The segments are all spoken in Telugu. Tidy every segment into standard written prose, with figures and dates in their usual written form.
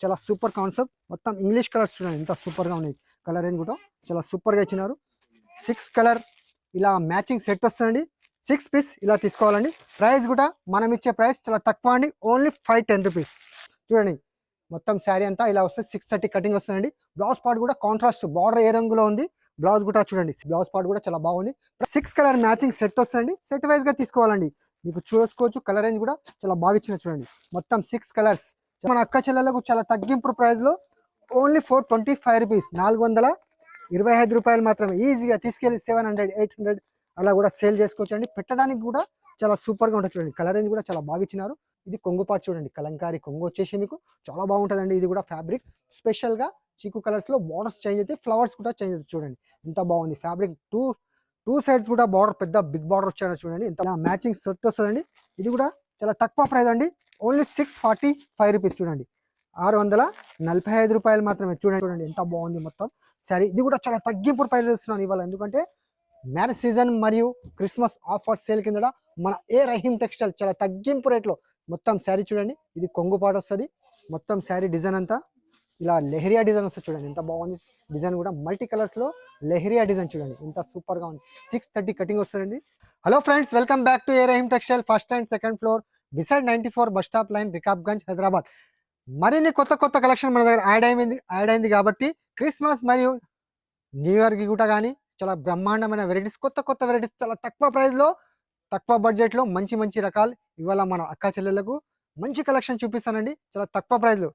చాలా సూపర్ కాన్సెప్ట్. మొత్తం ఇంగ్లీష్ కలర్స్ చూడండి ఎంత సూపర్గా ఉన్నాయి. కలర్ రేంజ్ కూడా చాలా సూపర్గా ఇచ్చినారు. 6 కలర్ ఇలా మ్యాచింగ్ సెట్ వస్తుందండి. 6 పీస్ ఇలా తీసుకోవాలండి. ప్రైస్ కూడా మనం ఇచ్చే ప్రైస్ చాలా తక్కువ అండి, ఓన్లీ 510 రూపీస్. చూడండి మొత్తం శారీ అంతా ఇలా వస్తుంది. 630 కటింగ్ వస్తుందండి. బ్లౌజ్ పార్ట్ కూడా కాంట్రాస్ట్ బార్డర్ ఏ రంగులో ఉంది, బ్లౌజ్ కూడా చూడండి బ్లౌజ్ పార్ట్ కూడా చాలా బాగుంది. 6 కలర్ మ్యాచింగ్ సెట్ వస్తుందండి. సెట్ వైజ్ గా తీసుకోవాలండి. మీకు చూసుకోవచ్చు కలర్ రేంజ్ కూడా చాలా బాగా ఇచ్చిన చూడండి. మొత్తం 6 కలర్స్ మన అక్క చెల్లెలకు చాలా తగ్గింపు ప్రైస్ లో ఓన్లీ 425 రూపీస్, 425 రూపాయలు మాత్రమే. ఈజీగా తీసుకెళ్లి 700 800 అలా కూడా సేల్ చేసుకోవచ్చు అండి. పెట్టడానికి కూడా చాలా సూపర్ గా ఉంటుంది చూడండి. కలర్ రేంజ్ కూడా చాలా బాగా ఇచ్చినారు. ఇది కొంగు పార్ట్ చూడండి, కలంకారీ కొంగు వచ్చేసి మీకు చాలా బాగుంటుందండి. ఇది కూడా ఫ్యాబ్రిక్ స్పెషల్ గా చీకు కలర్స్ లో బార్డర్స్ చేంజ్ అయితే, ఫ్లవర్స్ కూడా చేంజ్ అవుతుంది చూడండి. ఎంత బాగుంది ఫ్యాబ్రిక్. టూ సైడ్స్ కూడా బార్డర్ పెద్ద బిగ్ బార్డర్ వచ్చాడు చూడండి. ఎంత మ్యాచింగ్ సెట్ వస్తుందండి. ఇది కూడా చాలా తక్కువ ప్రైస్ అండి, ఓన్లీ 645 రూపీస్. చూడండి 645 రూపాయలు మాత్రమే. చూడండి ఎంత బాగుంది మొత్తం శారీ. ఇది కూడా చాలా తగ్గింపు ప్రైస్ ఇస్తున్నాను ఇవాళ, ఎందుకంటే మ్యారేజ్ సీజన్ మరియు క్రిస్మస్ ఆఫర్ సేల్ కింద మన ఏ రహీం టెక్స్టైల్ చాలా తగ్గింపు రేట్లో మొత్తం శారీ చూడండి. ఇది కొంగు పాట వస్తుంది. మొత్తం శారీ డిజైన్ అంతా ఇలా లెహరియా డిజైన్ వస్తుంది చూడండి. ఎంత బాగుంది డిజైన్ కూడా, మల్టీ కలర్స్ లో లెహరియా డిజైన్ చూడండి ఎంత సూపర్ గా ఉంది. 630 కటింగ్ వస్తుందండి. Hello friends, welcome back to A Rahim textile, first and second floor, beside 94 bus stop line, Rikabganj, Hyderabad. మరిన్ని కొత్త కలెక్షన్ మన దగ్గర యాడ్ అయింది కాబట్టి క్రిస్మస్ మరియు న్యూ ఇయర్ కి కూడా కానీ చాలా బ్రహ్మాండమైన వెరైటీస్, కొత్త వెరైటీస్ చాలా తక్కువ ప్రైస్ లో, తక్కువ బడ్జెట్ లో మంచి రకాలు ఇవాళ మన అక్క చెల్లెలకు మంచి కలెక్షన్ చూపిస్తానండి చాలా తక్కువ ప్రైస్ లో.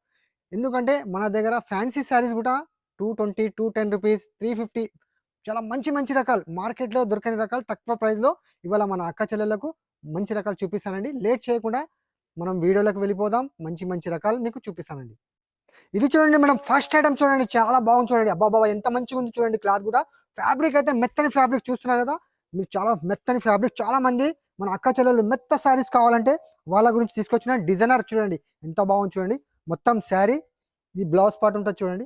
ఎందుకంటే మన దగ్గర ఫ్యాన్సీ శారీస్ కూడా 220 210 రూపీస్, 350 చాలా మంచి రకాలు, మార్కెట్లో దొరకని రకాలు తక్కువ ప్రైస్ లో ఇవాళ మన అక్క చెల్లెలకు మంచి రకాలు చూపిస్తానండి. లేట్ చేయకుండా మనం వీడియోలోకి వెళ్ళిపోదాం. మంచి రకాలు మీకు చూపిస్తానండి. ఇది చూడండి మేడం, ఫస్ట్ ఐటమ్ చూడండి, చాలా బాగుంది చూడండి. అబ్బాబా ఎంత మంచిగా ఉంది చూడండి. క్లాత్ కూడా ఫ్యాబ్రిక్ అయితే మెత్తని ఫ్యాబ్రిక్ చూస్తున్నారు కదా మీరు, చాలా మెత్తని ఫ్యాబ్రిక్. చాలా మంది మన అక్క చెల్లెలు మెత్త శారీస్ కావాలంటే వాళ్ళ గురించి తీసుకొచ్చిన డిజైనర్ చూడండి ఎంత బాగుంది చూడండి. మొత్తం శారీ ఇది బ్లౌజ్ పార్ట్ ఉంటుంది చూడండి.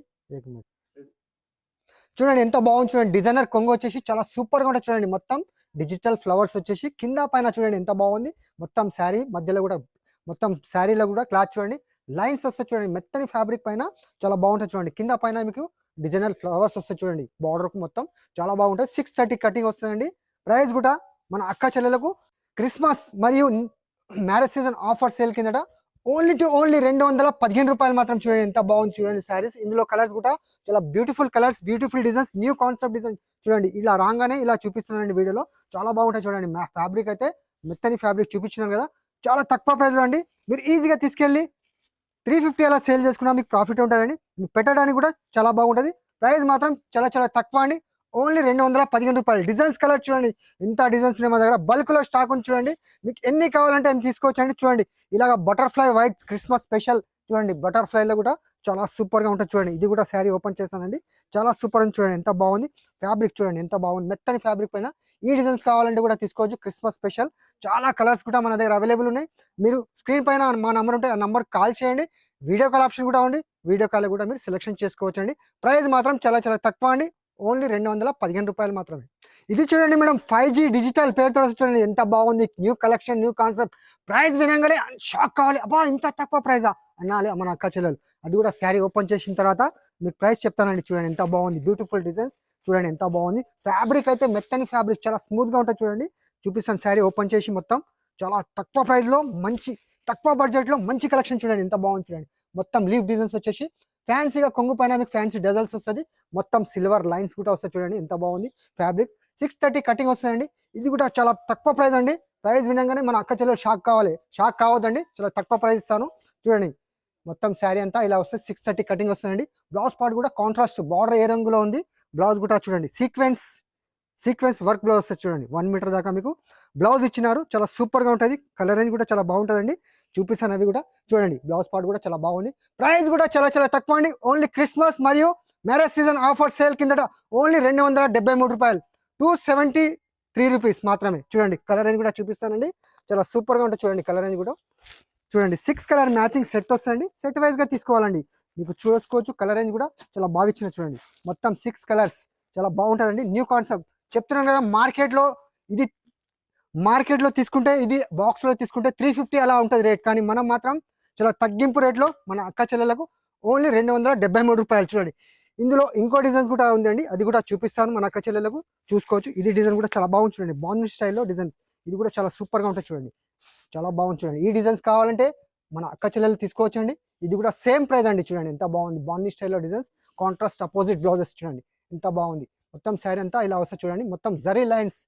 చూడండి ఎంత బాగుంది చూడండి. డిజైనర్ కొంగు వచ్చేసి చాలా సూపర్ గా ఉంటుంది చూడండి. మొత్తం డిజిటల్ ఫ్లవర్స్ వచ్చేసి కింద పైన చూడండి ఎంత బాగుంది. మొత్తం శారీ మధ్యలో కూడా, మొత్తం శారీలో కూడా క్లాత్ చూడండి లైన్స్ వస్తాయి చూడండి. మెత్తని ఫ్యాబ్రిక్ పైన చాలా బాగుంటుంది చూడండి. కింద పైన మీకు డిజైనర్ ఫ్లవర్స్ వస్తాయి చూడండి. బార్డర్ కు మొత్తం చాలా బాగుంటుంది. 630 కటింగ్ వస్తుందండి. ప్రైస్ కూడా మన అక్క చెల్లెలకు క్రిస్మస్ మరియు మ్యారేజ్ సీజన్ ఆఫర్ సేల్ కిందట ఓన్లీ 215 రూపాయలు మాత్రం. చూడండి ఎంత బాగుంది చూడండి శారీస్. ఇందులో కలర్స్ కూడా చాలా beautiful colours, beautiful designs, new concept design చూడండి. ఇలా రాగానే ఇలా చూపిస్తున్నానండి వీడియోలో. చాలా బాగుంటాయి చూడండి. ఫ్యాబ్రిక్ అయితే మెత్తని ఫ్యాబ్రిక్ చూపించినాను కదా, చాలా తక్కువ ప్రైస్లో అండి. మీరు ఈజీగా తీసుకెళ్ళి 350 అలా సేల్ చేసుకున్నా మీకు ప్రాఫిట్ ఉంటుందండి. మీకు పెట్టడానికి కూడా చాలా బాగుంటుంది. ప్రైస్ మాత్రం చాలా తక్కువ అండి, ఓన్లీ 215 రూపాయలు. డిజైన్స్ కలర్ చూడండి ఎంత డిజైన్స్ ఉన్నాయి మా దగ్గర. బల్క్ లో స్టాక్ ఉంది చూడండి. మీకు ఎన్ని కావాలంటే అన్ని తీసుకోవచ్చండి. చూడండి ఇలాగ బటర్ఫ్లై వైట్ క్రిస్మస్ స్పెషల్ చూడండి. బటర్ఫ్లై లో కూడా చాలా సూపర్ గా ఉంటుంది చూడండి. ఇది కూడా శారీ ఓపెన్ చేస్తానండి, చాలా సూపర్ అని చూడండి ఎంత బాగుంది. ఫ్యాబ్రిక్ చూడండి ఎంత బాగుంది, మెత్తని ఫ్యాబ్రిక్ పైన ఈ డిజైన్స్ కావాలంటే కూడా తీసుకోవచ్చు. క్రిస్మస్ స్పెషల్ చాలా కలర్స్ కూడా మన దగ్గర అవైలబుల్ ఉన్నాయి. మీరు స్క్రీన్ పైన మా నంబర్ ఉంటే ఆ నంబర్ కాల్ చేయండి. వీడియో కాల్ ఆప్షన్ కూడా ఉంది, వీడియో కాల్ కూడా మీరు సెలెక్షన్ చేసుకోవచ్చు అండి. ప్రైస్ మాత్రం చాలా తక్కువ అండి, ఓన్లీ 215 రూపాయలు మాత్రమే. ఇది చూడండి మేడం, 5G డిజిటల్ పేరుతో చూడండి ఎంత బాగుంది. New collection, new concept. Price వినగానే షాక్ కావాలి, అబ్బా ఇంత తక్కువ ప్రైజా అనాలి మన అక్క చెల్లెలు. అది కూడా శారీ ఓపెన్ చేసిన తర్వాత మీకు ప్రైస్ చెప్తానండి. చూడండి ఎంత బాగుంది, బ్యూటిఫుల్ డిజైన్స్ చూడండి ఎంత బాగుంది. ఫ్యాబ్రిక్ అయితే మెత్తని ఫ్యాబ్రిక్, చాలా స్మూత్ గా ఉంటుంది చూడండి. చూపిస్తాను శారీ ఓపెన్ చేసి. మొత్తం చాలా తక్కువ ప్రైస్ లో తక్కువ బడ్జెట్ లో మంచి కలెక్షన్ చూడండి ఎంత బాగుంది చూడండి. మొత్తం లీఫ్ డిజైన్స్ వచ్చేసి ఫ్యాన్సీగా కొంగు పైన మీకు ఫ్యాన్సీ డజల్స్ వస్తుంది. మొత్తం సిల్వర్ లైన్స్ కూడా వస్తాయి చూడండి ఎంత బాగుంది. ఫ్యాబ్రిక్ 630 కటింగ్ వస్తుందండి. ఇది కూడా చాలా తక్కువ ప్రైస్ అండి. ప్రైస్ వినగానే మన అక్క చెల్లెలు షాక్ కావద్దండి, చాలా తక్కువ ప్రైస్ ఇస్తాను. చూడండి మొత్తం శారీ అంతా ఇలా వస్తుంది. 630 కటింగ్ వస్తుందండి. బ్లౌజ్ పార్ట్ కూడా కాంట్రాస్ట్ బార్డర్ ఏ రంగులో ఉంది, బ్లౌజ్ కూడా చూడండి సీక్వెన్స్ వర్క్ బ్లౌజ్ వస్తుంది చూడండి. 1 మీటర్ దాకా మీకు బ్లౌజ్ ఇచ్చినారు. చాలా సూపర్ గా ఉంటుంది. కలర్ రేంజ్ కూడా చాలా బాగుంటుందండి. చూపిస్తాను అది కూడా చూడండి. బ్లౌజ్ పార్ట్ కూడా చాలా బాగుంది. ప్రైస్ కూడా చాలా తక్కువ అండి, ఓన్లీ క్రిస్మస్ మరియు మ్యారేజ్ సీజన్ ఆఫర్ సేల్ కిందట ఓన్లీ 273 రూపాయలు, 273 రూపీస్ మాత్రమే. చూడండి కలర్ రేంజ్ కూడా చూపిస్తానండి. చాలా సూపర్ గా ఉంటుంది చూడండి. కలర్ రేంజ్ కూడా చూడండి. 6 కలర్ మ్యాచింగ్ సెట్ వస్తుంది. సెట్ వైజ్ గా తీసుకోవాలండి. మీకు చూసుకోవచ్చు కలర్ రేంజ్ కూడా చాలా బాగా ఇచ్చిన చూడండి. మొత్తం 6 కలర్స్ చాలా బాగుంటుందండి. న్యూ కాన్సెప్ట్ చెప్తున్నాను కదా. మార్కెట్లో తీసుకుంటే, ఇది బాక్స్ లో తీసుకుంటే 350 అలా ఉంటుంది రేట్. కానీ మనం మాత్రం చాలా తగ్గింపు రేట్లో మన అక్క చెల్లెలకు ఓన్లీ 273 రూపాయలు. చూడండి ఇందులో ఇంకో డిజైన్స్ కూడా ఉందండి, అది కూడా చూపిస్తాను మన అక్క చెల్లెలకు. చూసుకోవచ్చు. ఇది డిజైన్ కూడా చాలా బాగుంది చూడండి, బాగుంది స్టైల్లో డిజైన్. ఇది కూడా చాలా సూపర్గా ఉంటుంది చూడండి, చాలా బాగుంది చూడండి. ఈ డిజైన్స్ కావాలంటే మన అక్క చెల్లెలు తీసుకోవచ్చండి. ఇది కూడా సేమ్ ప్రైస్ అండి. చూడండి ఎంత బాగుంది, బాగుంది స్టైల్లో డిజైన్స్, కాంట్రాస్ట్ అపోజిట్ బ్లౌజెస్ చూడండి ఎంత బాగుంది. మొత్తం శారీ అంతా ఇలా వస్తుంది చూడండి, మొత్తం జరీ లైన్స్.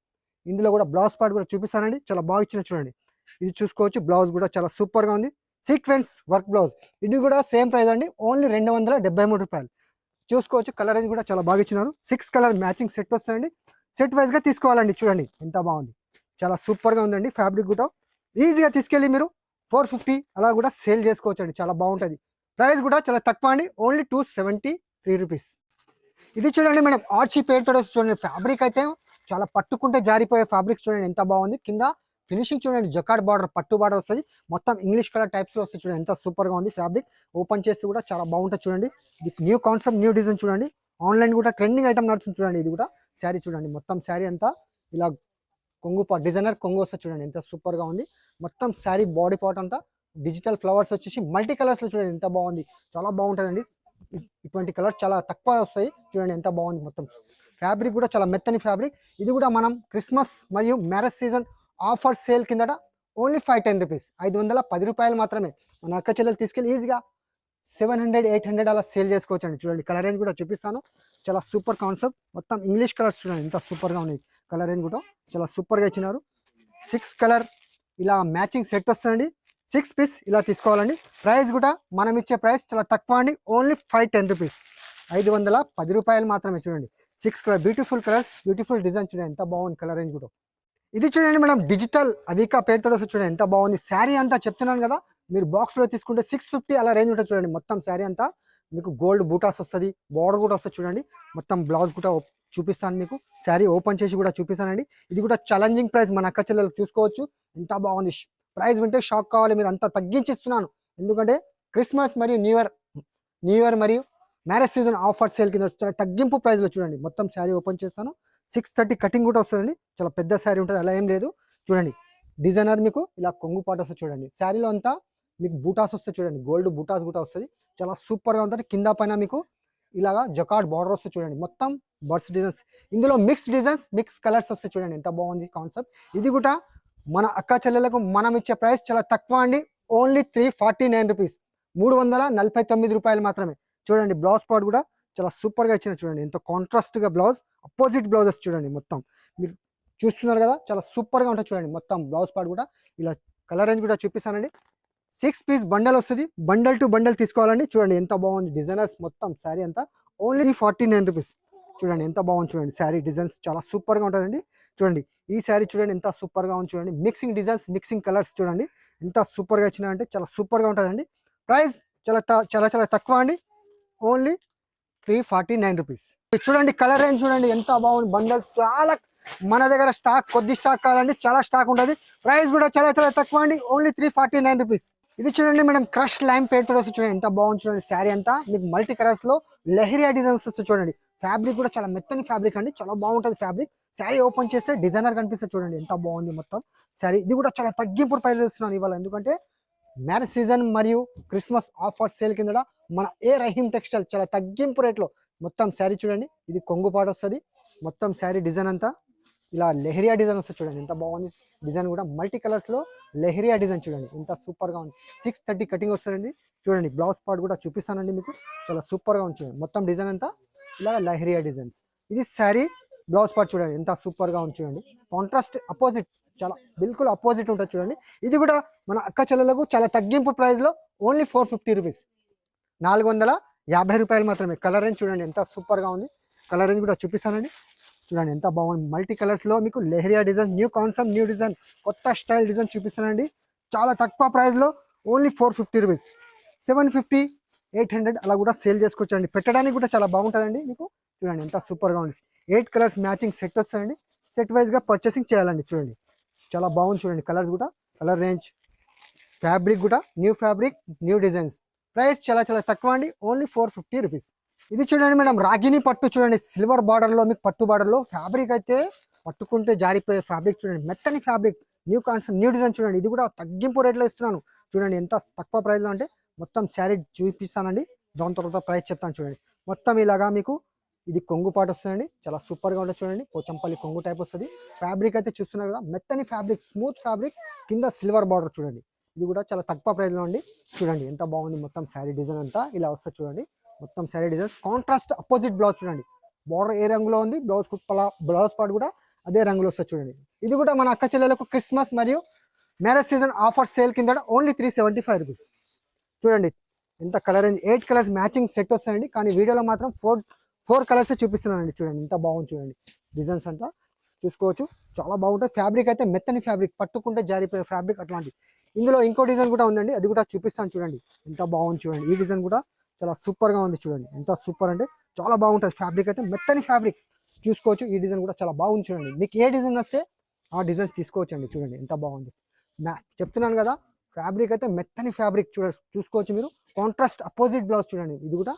ఇందులో కూడా బ్లౌజ్ పార్ట్ కూడా చూపిస్తానండి, చాలా బాగా ఇచ్చిన చూడండి. ఇది చూసుకోవచ్చు, బ్లౌజ్ కూడా చాలా సూపర్గా ఉంది, సీక్వెన్స్ వర్క్ బ్లౌజ్. ఇది కూడా సేమ్ ప్రైస్ అండి, ఓన్లీ 273 రూపాయలు. చూసుకోవచ్చు, కలర్ రేంజ్ కూడా చాలా బాగా ఇచ్చినారు. 6 కలర్ మ్యాచింగ్ సెట్ వస్తుందండి, సెట్ వైజ్గా తీసుకోవాలండి. చూడండి ఎంత బాగుంది, చాలా సూపర్గా ఉందండి. ఫ్యాబ్రిక్ కూడా ఈజీగా తీసుకెళ్ళి మీరు 450 అలా కూడా సేల్ చేసుకోవచ్చు అండి, చాలా బాగుంటుంది. ప్రైస్ కూడా చాలా తక్కువ అండి, ఓన్లీ 273 రూపీస్. ఇది చూడండి మేడం, ఆర్చీ పేరుతో చూడండి. ఫ్యాబ్రిక్ అయితే చాలా పట్టుకుంటే జారిపోయే ఫ్యాబ్రిక్ చూడండి ఎంత బాగుంది. కింద ఫినిషింగ్ చూడండి, జకార్డ్ బార్డర్, పట్టు బార్డర్ వస్తుంది, మొత్తం ఇంగ్లీష్ కలర్ టైప్స్లో వస్తుంది చూడండి ఎంత సూపర్గా ఉంది. ఫ్యాబ్రిక్ ఓపెన్ చేస్తే కూడా చాలా బాగుంటుంది చూడండి. న్యూ కాన్సెప్ట్, న్యూ డిజైన్ చూడండి. ఆన్లైన్ కూడా ట్రెండింగ్ ఐటమ్ నడుస్తుంది చూడండి. ఇది కూడా శారీ చూడండి, మొత్తం శారీ అంతా ఇలా కొంగు డిజైనర్ కొంగు వస్తుంది చూడండి ఎంత సూపర్గా ఉంది. మొత్తం శారీ బాడీ పార్ట్ అంతా డిజిటల్ ఫ్లవర్స్ వచ్చేసి మల్టీ కలర్స్లో చూడండి ఎంత బాగుంది, చాలా బాగుంటుందండి. ఇటువంటి కలర్స్ చాలా తక్కువ వస్తాయి చూడండి ఎంత బాగుంది. మొత్తం ఫ్యాబ్రిక్ కూడా చాలా మెత్తని ఫ్యాబ్రిక్. ఇది కూడా మనం క్రిస్మస్ మరియు మ్యారేజ్ సీజన్ ఆఫర్ సేల్ కిందట ఓన్లీ 510 రూపీస్, 510 రూపాయలు మాత్రమే. మన అక్క చెల్లెలు తీసుకెళ్ళి ఈజీగా 700, 800 అలా సేల్ చేసుకోవచ్చు అండి. చూడండి కలర్ రేంజ్ కూడా చూపిస్తాను, చాలా సూపర్ కాన్సెప్ట్. మొత్తం ఇంగ్లీష్ కలర్స్ చూడండి ఎంత సూపర్గా ఉన్నాయి. కలర్ రేంజ్ కూడా చాలా సూపర్గా ఇచ్చినారు. 6 కలర్ ఇలా మ్యాచింగ్ సెట్ వస్తుందండి, 6 పీస్ ఇలా తీసుకోవాలండి. ప్రైస్ కూడా మనం ఇచ్చే ప్రైస్ చాలా తక్కువ అండి, ఓన్లీ 510 రూపీస్, 510 రూపాయలు మాత్రమే. చూడండి 6 colour beautiful colours, beautiful design చూడండి ఎంత బాగుంది. కలర్ రేంజ్ కూడా ఇది చూడండి మేడం, డిజిటల్ అవికా పేరుతో చూడండి ఎంత బాగుంది. శారీ అంతా చెప్తున్నాను కదా, మీరు బాక్స్లో తీసుకుంటే 650 అలా రేంజ్ ఉంటుంది చూడండి. మొత్తం శారీ అంతా మీకు గోల్డ్ బూటాస్ వస్తుంది, బార్డర్ కూడా వస్తుంది చూడండి. మొత్తం బ్లౌజ్ కూడా చూపిస్తాను మీకు, శారీ ఓపెన్ చేసి కూడా చూపిస్తానండి. ఇది కూడా ఛాలెంజింగ్ ప్రైస్, మన అక్క చెల్లెలు చూసుకోవచ్చు ఎంత బాగుంది. ప్రైస్ వింటే షాక్ కావాలి, మీరు అంతా తగ్గించిస్తున్నాను. ఎందుకంటే క్రిస్మస్ మరియు న్యూ ఇయర్ మరియు మ్యారేజ్ సీజన్ ఆఫర్ సేల్ కింద చాలా తగ్గింపు ప్రైస్లో చూడండి. మొత్తం శారీ ఓపెన్ చేస్తాను, 630 కటింగ్ కూడా వస్తుందండి, చాలా పెద్ద శారీ ఉంటుంది, అలా ఏం లేదు. చూడండి డిజైనర్ మీకు ఇలా కొంగు పాట వస్తుంది చూడండి. శారీలో అంతా మీకు బూటాస్ వస్తాయి చూడండి, గోల్డ్ బూటాస్ కూడా వస్తుంది, చాలా సూపర్గా ఉంటుంది. కింద పైన మీకు ఇలాగా జకార్డ్ బార్డర్ వస్తుంది చూడండి, మొత్తం బర్డ్స్ డిజైన్స్. ఇందులో మిక్స్ డిజైన్స్, మిక్స్ కలర్స్ వస్తాయి చూడండి ఎంత బాగుంది కాన్సెప్ట్. ఇది కూడా మన అక్క చెల్లెలకు మనం ఇచ్చే ప్రైస్ చాలా తక్కువ అండి, ఓన్లీ 349 రూపీస్, 349 రూపాయలు మాత్రమే. చూడండి బ్లౌజ్ పార్ట్ కూడా చాలా సూపర్గా ఇచ్చిన చూడండి, ఎంత కాంట్రాస్ట్గా బ్లౌజ్, అపోజిట్ బ్లౌజెస్ చూడండి. మొత్తం మీరు చూస్తున్నారు కదా, చాలా సూపర్గా ఉంటుంది చూడండి. మొత్తం బ్లౌజ్ పార్ట్ కూడా ఇలా కలర్ రేంజ్ కూడా చూపిస్తానండి. 6 పీస్ బండల్ వస్తుంది, బండల్ టు బండల్ తీసుకోవాలండి. చూడండి ఎంత బాగుంది డిజైనర్స్, మొత్తం శారీ అంతా ఓన్లీ 49 రూపీస్. చూడండి ఎంత బాగుంది చూడండి, శారీ డిజైన్స్ చాలా సూపర్గా ఉంటుందండి. చూడండి ఈ శారీ చూడండి ఎంత సూపర్గా ఉంది చూడండి, మిక్సింగ్ డిజైన్స్, మిక్సింగ్ కలర్స్ చూడండి ఎంత సూపర్గా ఇచ్చినా అంటే చాలా సూపర్గా ఉంటుందండి. ప్రైస్ చాలా చాలా చాలా తక్కువ అండి, ఓన్లీ 349 రూపీస్. చూడండి కలర్ రేంజ్ చూడండి ఎంత బాగుంది, బండల్స్ చాలా, మన దగ్గర స్టాక్ కొద్ది స్టాక్ కాదండి, చాలా స్టాక్ ఉంటుంది. ప్రైస్ కూడా చాలా చాలా తక్కువ అండి, ఓన్లీ 349 రూపీస్. ఇది చూడండి మేడం, క్రష్ లైమ్ పేరుతో చూడండి ఎంత బాగుంది చూడండి. శారీ అంతా మీకు మల్టీ కలర్స్ లో లెహరియా డిజైన్స్ వస్తుంది చూడండి. ఫ్యాబ్రిక్ కూడా చాలా మెత్తని ఫ్యాబ్రిక్ అండి, చాలా బాగుంటుంది ఫ్యాబ్రిక్. శారీ ఓపెన్ చేస్తే డిజైనర్ కనిపిస్తుంది చూడండి ఎంత బాగుంది మొత్తం శారీ. ఇది కూడా చాలా తగ్గింపు ప్రైస్ ఇస్తున్నాను ఇవాళ, ఎందుకంటే మ్యారేజ్ సీజన్ మరియు క్రిస్మస్ ఆఫర్ సేల్ కింద మన రహీమ్ టెక్స్టైల్ చాలా తగ్గింపు రేట్లో మొత్తం శారీ చూడండి. ఇది కొంగు పాటు వస్తుంది, మొత్తం శారీ డిజైన్ అంతా ఇలా లెహరియా డిజైన్ వస్తుంది చూడండి ఎంత బాగుంది. డిజైన్ కూడా మల్టీ కలర్స్ లో లెహరియా డిజైన్ చూడండి ఎంత సూపర్ గా ఉంది. 630 కటింగ్ వస్తుందండి. చూడండి బ్లౌజ్ పార్ట్ కూడా చూపిస్తానండి మీకు, చాలా సూపర్ గా ఉంది చూడండి. మొత్తం డిజైన్ అంతా ఇలా లెహరియా డిజైన్స్. ఇది శారీ బ్లౌజ్ పార్ట్ చూడండి ఎంత సూపర్ గా ఉంది చూడండి. కాంట్రాస్ట్ అపోజిట్, చాలా బిల్కుల్ అపోజిట్ ఉంటుంది చూడండి. ఇది కూడా మన అక్క చెల్లెలకు చాలా తగ్గింపు ప్రైస్ లో ఓన్లీ 450 రూపీస్, 450 రూపాయలు మాత్రమే. కలర్ రేంజ్ చూడండి ఎంత సూపర్ గా ఉంది. కలర్ రేంజ్ కూడా చూపిస్తానండి చూడండి ఎంత బాగుంది. మల్టీ కలర్స్ లో మీకు lehariya design, new concept, new design, కొత్త స్టైల్ డిజైన్ చూపిస్తానండి చాలా తక్కువ ప్రైస్ లో ఓన్లీ 450 రూపీస్. 750, 800 అలా కూడా సేల్ చేసుకోవచ్చండి. పెట్టడానికి కూడా చాలా బాగుంటుందండి మీకు. చూడండి ఎంత సూపర్ గా ఉంది. 8 కలర్స్ మ్యాచింగ్ సెట్ వస్తాయండి, సెట్ వైజ్ గా పర్చేసింగ్ చేయాలండి. చూడండి చాలా బాగుంది చూడండి కలర్స్ కూడా, కలర్ రేంజ్, ఫ్యాబ్రిక్ కూడా new fabric, new designs. Price చాలా చాలా తక్కువ అండి, ఓన్లీ 450 రూపీస్. ఇది చూడండి మేడం, రాగిని పట్టు చూడండి, సిల్వర్ బార్డర్ లో మీకు పట్టు బార్డర్ లో ఫ్యాబ్రిక్ అయితే పట్టుకుంటే జారిపోయే ఫ్యాబ్రిక్ చూడండి, మెత్తని fabric, new concept, new design చూడండి. ఇది కూడా తగ్గింపు రేట్లో ఇస్తున్నాను చూడండి ఎంత తక్కువ ప్రైస్ లో అంటే. మొత్తం శారీ చూపిస్తానండి, దాని తర్వాత ప్రైస్ చెప్తాను చూడండి. మొత్తం ఇలాగా మీకు ఇది కొంగు పాటు వస్తుందండి, చాలా సూపర్గా ఉంటుంది చూడండి. పోచంపల్లి కొంగు టైప్ వస్తుంది. ఫ్యాబ్రిక్ అయితే చూస్తున్నారు కదా, మెత్తని ఫ్యాబ్రిక్, స్మూత్ ఫ్యాబ్రిక్, కింద సిల్వర్ బార్డర్ చూడండి. ఇది కూడా చాలా తక్కువ ప్రైస్లో అండి. చూడండి ఎంత బాగుంది, మొత్తం శారీ డిజైన్ అంతా ఇలా వస్తుంది చూడండి. మొత్తం sari design contrast opposite blouse చూడండి. బార్డర్ ఏ రంగులో ఉంది, బ్లౌజ్ పార్ట్ కూడా అదే రంగులో వస్తుంది చూడండి. ఇది కూడా మన అక్క చెల్లెలకు క్రిస్మస్ మరియు మ్యారేజ్ సీజన్ ఆఫర్ సేల్ కింద ఓన్లీ 375 రూపీస్. చూడండి ఎంత colour range, 8 colours matching set వస్తాయండి. కానీ వీడియోలో మాత్రం ఫోర్ కలర్స్ చూపిస్తున్నానండి. చూడండి ఎంత బాగుంది, చూడండి డిజైన్స్ అంతా చూసుకోవచ్చు, చాలా బాగుంటుంది. ఫ్యాబ్రిక్ అయితే మెత్తని ఫ్యాబ్రిక్, పట్టుకుంటే జారిపోయే ఫ్యాబ్రిక్ అట్లాంటి. ఇందులో ఇంకో డిజైన్ కూడా ఉందండి, అది కూడా చూపిస్తాను చూడండి. ఎంత బాగుంది చూడండి. ఈ డిజైన్ కూడా చాలా సూపర్గా ఉంది చూడండి. ఎంత సూపర్ అంటే చాలా బాగుంటుంది. ఫ్యాబ్రిక్ అయితే మెత్తని ఫ్యాబ్రిక్ చూసుకోవచ్చు. ఈ డిజైన్ కూడా చాలా బాగుంది చూడండి. మీకు ఏ డిజైన్ వస్తే ఆ డిజైన్ తీసుకోవచ్చు అండి. చూడండి ఎంత బాగుంది. చెప్తున్నాను కదా, ఫ్యాబ్రిక్ అయితే మెత్తని ఫ్యాబ్రిక్ చూసుకోవచ్చు మీరు. కాంట్రాస్ట్ అపోజిట్ బ్లౌజ్ చూడండి. ఇది కూడా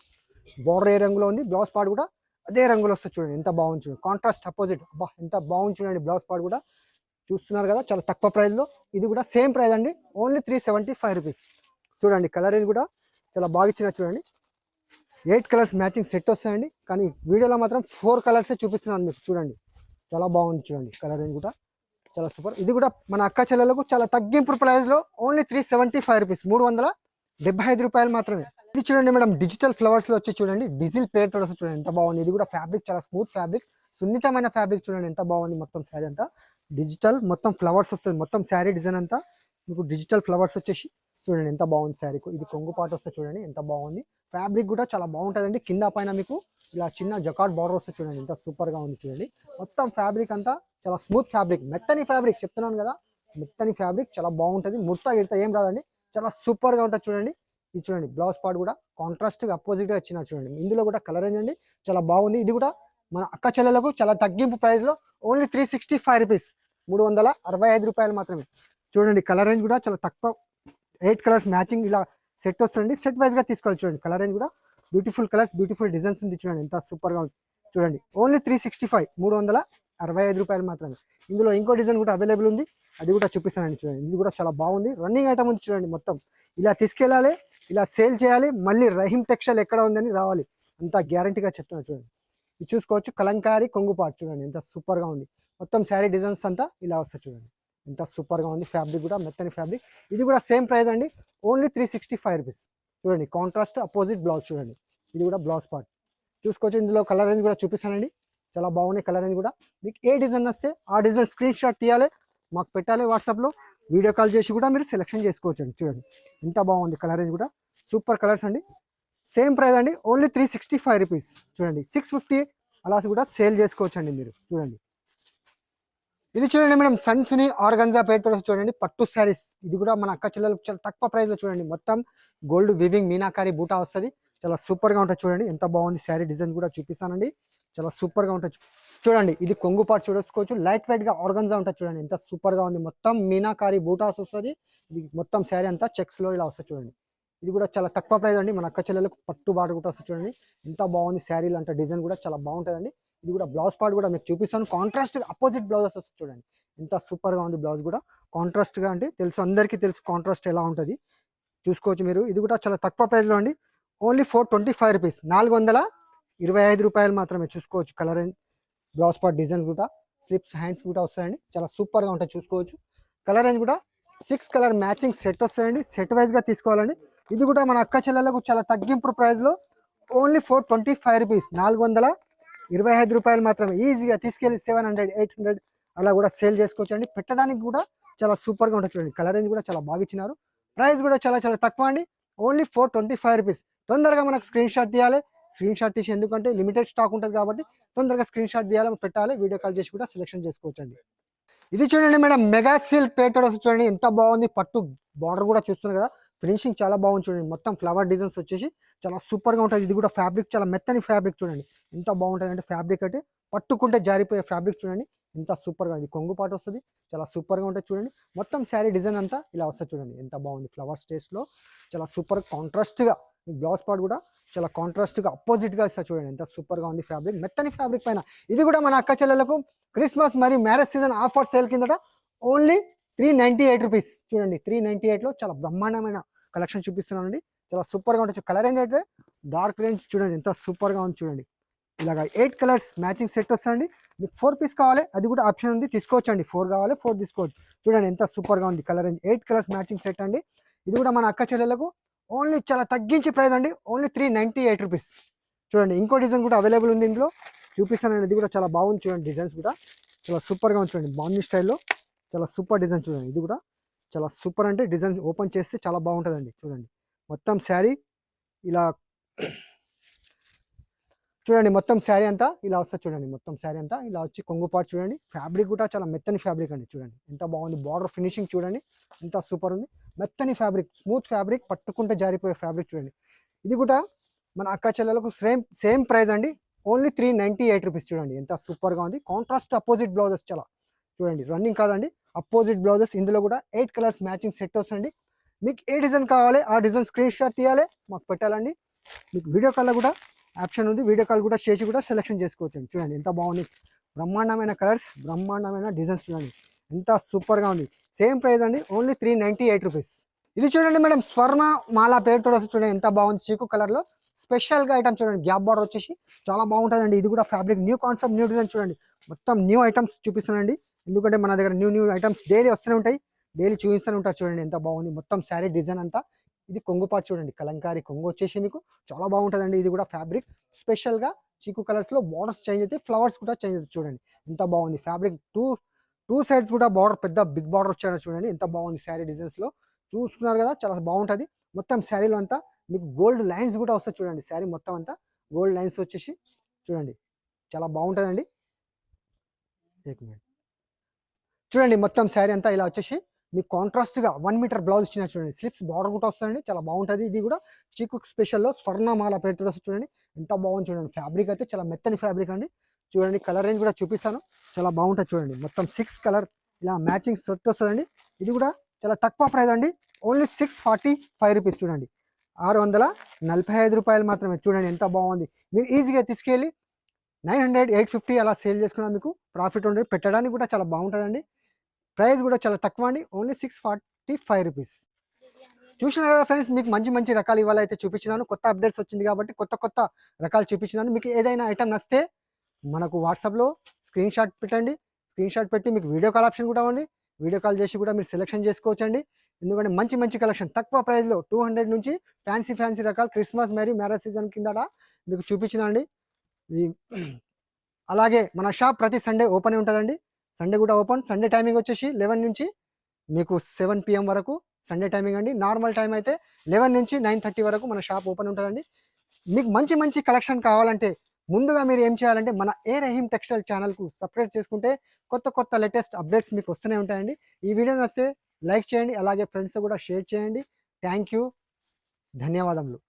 బోర్డర్ ఏ రంగులో ఉంది, బ్లౌజ్ పార్ట్ కూడా అదే రంగులో వస్తుంది చూడండి. ఎంత బాగుంది చూడండి, కాంట్రాస్ట్ అపోజిట్. అబ్బా ఎంత బాగుంది చూడండి. బ్లౌజ్ పార్ట్ కూడా చూస్తున్నారు కదా, చాలా తక్కువ ప్రైస్లో. ఇది కూడా సేమ్ ప్రైస్ అండి, ఓన్లీ 375 రూపీస్. చూడండి కలర్ రేంజ్ కూడా చాలా బాగా ఇచ్చిన చూడండి. 8 కలర్స్ మ్యాచింగ్ సెట్ వస్తాయండి. కానీ వీడియోలో మాత్రం 4 కలర్సే చూపిస్తున్నాను మీకు. చూడండి చాలా బాగుంది చూడండి. కలర్ రేంజ్ కూడా చాలా సూపర్. ఇది కూడా మన అక్క చెల్లెలకు చాలా తగ్గింపు ప్రైస్లో ఓన్లీ 375 రూపీస్, 375 రూపాయలు మాత్రమే. ఇది చూడండి మేడం, డిజిటల్ ఫ్లవర్స్లో వచ్చి చూడండి, డిజిల్ ప్లేట్ వస్తుంది చూడండి. ఎంత బాగుంది. ఇది కూడా ఫ్యాబ్రిక్ చాలా స్మూత్ ఫ్యాబ్రిక్, సున్నితమైన ఫ్యాబ్రిక్ చూడండి. ఎంత బాగుంది. మొత్తం శారీ అంతా డిజిటల్, మొత్తం ఫ్లవర్స్ వస్తుంది. మొత్తం శారీ డిజైన్ అంతా మీకు డిజిటల్ ఫ్లవర్స్ వచ్చేసి చూడండి ఎంత బాగుంది శారీ. ఇది కొంగు పాటు వస్తుంది చూడండి, ఎంత బాగుంది. ఫ్యాబ్రిక్ కూడా చాలా బాగుంటుందండి. కింద పైన మీకు ఇలా చిన్న జకాట్ బార్డర్ వస్తుంది చూడండి, ఎంత సూపర్గా ఉంది చూడండి. మొత్తం ఫ్యాబ్రిక్ అంతా చాలా స్మూత్ ఫ్యాబ్రిక్, మెత్తని ఫ్యాబ్రిక్ చెప్తున్నాను కదా, మెత్తని ఫ్యాబ్రిక్ చాలా బాగుంటుంది. ముడత గిడత ఏం రాదండి, చాలా సూపర్గా ఉంటుంది చూడండి. ఇది చూడండి బ్లౌజ్ పార్ట్ కూడా కాంట్రాస్ట్గా అపోజిట్గా వచ్చిన చూడండి. ఇందులో కూడా కలర్ రేంజ్ అండి చాలా బాగుంది. ఇది కూడా మన అక్క చెల్లెలకు చాలా తగ్గింపు ప్రైస్లో ఓన్లీ 365 రూపీస్, 365 రూపాయలు మాత్రమే. చూడండి కలర్ రేంజ్ కూడా చాలా తక్కువ, 8 కలర్స్ మ్యాచింగ్ ఇలా సెట్ వస్తుంది. సెట్ వైజ్గా తీసుకోవాలి చూడండి. కలర్ రేంజ్ కూడా బ్యూటిఫుల్ కలర్స్, బ్యూటిఫుల్ డిజైన్స్ ఉంది చూడండి, ఎంత సూపర్గా ఉంది చూడండి. ఓన్లీ 365, 365 రూపాయలు మాత్రమే. ఇందులో ఇంకో డిజైన్ కూడా అవైలబుల్ ఉంది, అది కూడా చూపిస్తానండి చూడండి. ఇది కూడా చాలా బాగుంది, రన్నింగ్ ఐటమ్ ఉంది చూడండి. మొత్తం ఇలా తీసుకెళ్ళాలి, ఇలా సేల్ చేయాలి, మళ్ళీ రహీం టెక్స్టైల్ ఎక్కడ ఉందని రావాలి, అంత గ్యారంటీగా చెప్తున్నాను చూడండి. ఇది చూసుకోవచ్చు, కలంకారీ కొంగు పార్ట్ చూడండి, ఎంత సూపర్గా ఉంది. మొత్తం శారీ డిజైన్స్ అంతా ఇలా వస్తాయి చూడండి, ఎంత సూపర్గా ఉంది. ఫ్యాబ్రిక్ కూడా మెత్తని ఫ్యాబ్రిక్. ఇది కూడా సేమ్ ప్రైస్ అండి, ఓన్లీ 365 రూపీస్. చూడండి కాంట్రాస్ట్ అపోజిట్ బ్లౌజ్ చూడండి. ఇది కూడా బ్లౌజ్ పార్ట్ చూసుకోవచ్చు. ఇందులో కలర్ రేంజ్ కూడా చూపిస్తానండి, చాలా బాగున్నాయి కలర్ రేంజ్ కూడా. మీకు ఏ డిజైన్ వస్తే ఆ డిజైన్ స్క్రీన్ షాట్ తీయాలి, మాకు పెట్టాలి వాట్సాప్లో, వీడియో కాల్ చేసి కూడా మీరు సెలెక్షన్ చేసుకోవచ్చు అండి. చూడండి ఎంత బాగుంది కలర్ రేంజ్ కూడా, సూపర్ కలర్స్ అండి. సేమ్ ప్రైస్ అండి, ఓన్లీ 365 రూపీస్. చూడండి 650 అలా కూడా సేల్ చేసుకోవచ్చు అండి మీరు. చూడండి ఇది చూడండి మేడం, సన్సుని ఆర్గంజా పేరుతో చూడండి, పట్టు శారీస్. ఇది కూడా మన అక్క చెల్లెలకు చాలా తక్కువ ప్రైస్లో చూడండి. మొత్తం గోల్డ్ వివింగ్ మీనాకారి బూటా వస్తుంది, చాలా సూపర్గా ఉంటుంది చూడండి. ఎంత బాగుంది శారీ డిజైన్ కూడా చూపిస్తానండి, చాలా సూపర్గా ఉంటుంది చూడండి. ఇది కొంగు పార్ట్ చూసుకోవచ్చు, లైట్ వెయిట్గా ఆర్గంజా ఉంటుంది చూడండి, ఎంత సూపర్గా ఉంది. మొత్తం మీనాకారి బూటాస్ వస్తుంది. ఇది మొత్తం శారీ అంతా చెక్స్లో ఇలా వస్తుంది చూడండి. ఇది కూడా చాలా తక్కువ ప్రైస్ అండి, మన అక్క చెల్లెలకు పట్టు బాట కూడా వస్తుంది చూడండి, ఎంత బాగుంది. శారీలు అంటే డిజైన్ కూడా చాలా బాగుంటుందండి. ఇది కూడా బ్లౌజ్ పార్ట్ కూడా మీకు చూపిస్తాను, కాంట్రాస్ట్ అపోజిట్ బ్లౌజెస్ వస్తుంది చూడండి, ఎంత సూపర్గా ఉంది. బ్లౌజ్ కూడా కాంట్రాస్ట్గా అంటే తెలుసు, అందరికీ తెలుసు కాంట్రాస్ట్ ఎలా ఉంటుంది, చూసుకోవచ్చు మీరు. ఇది కూడా చాలా తక్కువ ప్రైస్లో అండి, ఓన్లీ 425 రూపీస్, 425 రూపాయలు మాత్రమే. చూసుకోవచ్చు colour and blouse part designs కూడా, స్లిప్స్ హ్యాండ్స్ కూడా వస్తాయండి, చాలా సూపర్గా ఉంటాయి చూసుకోవచ్చు. కలర్ రేంజ్ కూడా 6 కలర్ మ్యాచింగ్ సెట్ వస్తాయండి, సెట్ వైజ్గా తీసుకోవాలండి. ఇది కూడా మన అక్క చెల్లెలకు చాలా తగ్గింపు ప్రైస్లో ఓన్లీ 425 రూపీస్, 425 రూపాయలు మాత్రమే. ఈజీగా తీసుకెళ్ళి 700, 800 అలా కూడా సేల్ చేసుకోవచ్చు అండి. పెట్టడానికి కూడా చాలా సూపర్గా ఉంటుంది చూడండి. కలర్ రేంజ్ కూడా చాలా బాగా ఇచ్చినారు, ప్రైస్ కూడా చాలా చాలా తక్కువ అండి, ఓన్లీ 425 రూపీస్. తొందరగా మనకు స్క్రీన్ షాట్ తీయాలి, స్క్రీన్ షాట్ తీసి, ఎందుకంటే లిమిటెడ్ స్టాక్ ఉంటుంది కాబట్టి తొందరగా స్క్రీన్ షాట్ తీయాలి, పెట్టాలి, వీడియో కాల్ చేసి కూడా సెలెక్షన్ చేసుకోవచ్చు అండి. ఇది చూడండి మేడం, మెగా సిల్క్ పేటెడ్ వస్తుంది చూడండి, ఎంత బాగుంది. పట్టు బార్డర్ కూడా చూస్తున్నారు కదా, ఫినిషింగ్ చాలా బాగుంది చూడండి. మొత్తం ఫ్లవర్ డిజైన్స్ వచ్చేసి చాలా సూపర్గా ఉంటుంది. ఇది కూడా ఫ్యాబ్రిక్ చాలా మెత్తని ఫ్యాబ్రిక్ చూడండి, ఎంత బాగుంటుంది అంటే ఫ్యాబ్రిక్ అయితే పట్టుకుంటే జారిపోయే ఫ్యాబ్రిక్ చూడండి, ఎంత సూపర్గా. ఇది కొంగు పాటు వస్తుంది, చాలా సూపర్గా ఉంటుంది చూడండి. మొత్తం శారీ డిజైన్ అంతా ఇలా వస్తుంది చూడండి, ఎంత బాగుంది. ఫ్లవర్ స్టేజ్లో చాలా సూపర్ కాంట్రాస్ట్గా, బ్లౌజ్ పార్ట్ కూడా చాలా కాంట్రాస్ట్గా అపోజిట్గా ఇస్తారు చూడండి, ఎంత సూపర్గా ఉంది. ఫ్యాబ్రిక్ మెత్తని ఫ్యాబ్రిక్ పైన. ఇది కూడా మన అక్క చెల్లెలకు క్రిస్మస్ మరియు మ్యారేజ్ సీజన్ ఆఫర్ సేల్ కిందట ఓన్లీ 398 రూపీస్. చూడండి 398లో చాలా బ్రహ్మాండమైన కలెక్షన్ చూపిస్తున్నానండి, చాలా సూపర్గా ఉంటుంది. కలర్ రేంజ్ అయితే డార్క్ రేంజ్ చూడండి ఎంత సూపర్గా ఉంది చూడండి. ఇలాగ 8 కలర్స్ మ్యాచింగ్ సెట్ వస్తుందండి. మీకు 4 పీస్ కావాలి అది కూడా ఆప్షన్ ఉంది, తీసుకోవచ్చండి. 4 కావాలి 4 తీసుకోవచ్చు. చూడండి ఎంత సూపర్గా ఉంది colour range. 8 colours matching set అండి. ఇది కూడా మన అక్క చెల్లెలకు ఓన్లీ చాలా తగ్గించి ప్రైస్ అండి, ఓన్లీ 398 రూపీస్. చూడండి ఇంకో డిజైన్ కూడా అవైలబుల్ ఉంది ఇందులో, చూపిస్తానండి. ఇది కూడా చాలా బాగుంది చూడండి, డిజైన్స్ కూడా చాలా సూపర్గా ఉంది చూడండి. బాగుంది స్టైల్లో చాలా సూపర్ డిజైన్ చూడండి. ఇది కూడా చాలా సూపర్ అంటే డిజైన్ ఓపెన్ చేస్తే చాలా బాగుంటుందండి. చూడండి మొత్తం శారీ ఇలా చూడండి, మొత్తం శారీ అంతా ఇలా వస్తుంది చూడండి. మొత్తం శారీ అంతా ఇలా వచ్చి కొంగు పాటు చూడండి. ఫ్యాబ్రిక్ కూడా చాలా మెత్తని ఫ్యాబ్రిక్ అండి. చూడండి ఎంత బాగుంది, బార్డర్ ఫినిషింగ్ చూడండి ఎంత సూపర్ ఉంది. మెత్తని ఫ్యాబ్రిక్, స్మూత్ ఫ్యాబ్రిక్, పట్టుకుంటే జారిపోయే ఫ్యాబ్రిక్ చూడండి. ఇది కూడా మన అక్క చెల్లెలకు సేమ్ ప్రైస్ అండి, ఓన్లీ 398 రూపీస్. చూడండి ఎంత సూపర్గా ఉంది. కాంట్రాస్ట్ అపోజిట్ బ్లౌజెస్ చాలా చూడండి, రన్నింగ్ కాదండి, అపోజిట్ బ్లౌజెస్. ఇందులో కూడా 8 కలర్స్ మ్యాచింగ్ సెట్ వస్తుంది. మీకు ఏ డిజైన్ కావాలి ఆ డిజైన్ స్క్రీన్ షాట్ తీయాలి, మాకు పెట్టాలండి. మీకు వీడియో కాల్లో కూడా ఆప్షన్ ఉంది, వీడియో కాల్ కూడా చేసి కూడా సెలెక్షన్ చేసుకోవచ్చు. చూడండి ఎంత బాగుంది, బ్రహ్మాండమైన కలర్స్, బ్రహ్మాండమైన డిజైన్స్ చూడండి ఎంత సూపర్గా ఉంది. సేమ్ ప్రైస్ అండి, ఓన్లీ 398 రూపీస్. ఇది చూడండి మేడం, స్వర్ణ మాల పేరుతో వస్తుంది చూడండి ఎంత బాగుంది. చీకు కలర్లో స్పెషల్గా ఐటమ్ చూడండి, గ్యాప్ బార్డర్ వచ్చేసి చాలా బాగుంటుందండి. ఇది కూడా fabric new concept, new design చూడండి. మొత్తం న్యూ ఐటమ్స్ చూపిస్తున్నానండి, ఎందుకంటే మన దగ్గర న్యూ ఐటమ్స్ డైలీ వస్తూనే ఉంటాయి, డైలీ చూపిస్తూనే ఉంటారు. చూడండి ఎంత బాగుంది, మొత్తం శారీ డిజైన్ అంతా. ఇది కొంగు పాటు చూడండి, కలంకారీ కొంగు వచ్చేసి మీకు చాలా బాగుంటుందండి. ఇది కూడా ఫ్యాబ్రిక్ స్పెషల్గా చీకు కలర్స్లో బార్డర్స్ చేంజ్ అయితే, ఫ్లవర్స్ కూడా చేంజ్ అవుతుంది. చూడండి ఎంత బాగుంది ఫ్యాబ్రిక్. టూ సైడ్స్ కూడా బార్డర్, పెద్ద బిగ్ బార్డర్ వచ్చాడు చూడండి ఎంత బాగుంది. శారీ డిజైన్స్లో చూస్తున్నారు కదా, చాలా బాగుంటుంది. మొత్తం శారీలో అంతా మీకు గోల్డ్ లైన్స్ కూడా వస్తాయి చూడండి. శారీ మొత్తం అంతా గోల్డ్ లైన్స్ వచ్చేసి చూడండి చాలా బాగుంటుందండి. చూడండి మొత్తం శారీ అంతా ఇలా వచ్చేసి మీకు కాంట్రాస్ట్గా 1 మీటర్ బ్లౌజ్ ఇచ్చిన చూడండి. స్లిప్స్ బార్డర్ కూడా వస్తుందండి, చాలా బాగుంటుంది. ఇది కూడా చీకు స్పెషల్లో స్వర్ణమాల పేరుతో వస్తుంది చూడండి ఎంత బాగుంది చూడండి. ఫ్యాబ్రిక్ అయితే చాలా మెత్తని ఫ్యాబ్రిక్ అండి. చూడండి కలర్ రేంజ్ కూడా చూపిస్తాను, చాలా బాగుంటుంది చూడండి. మొత్తం 6 కలర్ ఇలా మ్యాచింగ్ సెట్ వస్తుందండి. ఇది కూడా చాలా తక్కువ ప్రైస్ అండి, ఓన్లీ 645 రూపీస్. చూడండి 645 రూపాయలు మాత్రమే. చూడండి ఎంత బాగుంది. మీరు ఈజీగా తీసుకెళ్ళి 900, 850 అలా సేల్ చేసుకున్నా మీకు ప్రాఫిట్ ఉండదు. పెట్టడానికి కూడా చాలా బాగుంటుందండి. ప్రైస్ కూడా చాలా తక్కువ అండి, ఓన్లీ 645 రూపీస్. చూసినారు కదా ఫ్రెండ్స్, మీకు మంచి మంచి రకాలు ఇవాళ అయితే చూపించినాను. కొత్త అప్డేట్స్ వచ్చింది కాబట్టి కొత్త రకాలు చూపించినాను. మీకు ఏదైనా ఐటమ్ నచ్చితే మనకు వాట్సాప్లో స్క్రీన్ షాట్ పెట్టండి. స్క్రీన్ షాట్ పెట్టి మీకు వీడియో కాల్ ఆప్షన్ కూడా ఉంది, వీడియో కాల్ చేసి కూడా మీరు సెలెక్షన్ చేసుకోవచ్చండి. ఎందుకంటే మంచి కలెక్షన్ తక్కువ ప్రైస్లో 200 నుంచి ఫ్యాన్సీ రకాలు క్రిస్మస్ మ్యారేజ్ సీజన్ కింద మీకు చూపించినండి. అలాగే మన షాప్ ప్రతి సండే ఓపెన్ ఉంటుందండి. సండే కూడా ఓపెన్. సండే టైమింగ్ వచ్చేసి 11 నుంచి మీకు 7 PM వరకు సండే టైమింగ్ అండి. నార్మల్ టైం అయితే 11 నుంచి 9:30 వరకు మన షాప్ ఓపెన్ ఉంటుందండి. మీకు మంచి కలెక్షన్ కావాలంటే ముందుగా మీరు ఏం చేయాలంటే మన ఏ రహీం టెక్స్టైల్ ఛానల్కు సబ్స్క్రైబ్ చేసుకుంటే కొత్త లేటెస్ట్ అప్డేట్స్ మీకు వస్తూనే ఉంటాయండి. ఈ వీడియో నచ్చితే లైక్ చేయండి, అలాగే ఫ్రెండ్స్ కూడా షేర్ చేయండి. థ్యాంక్ యూ, ధన్యవాదములు.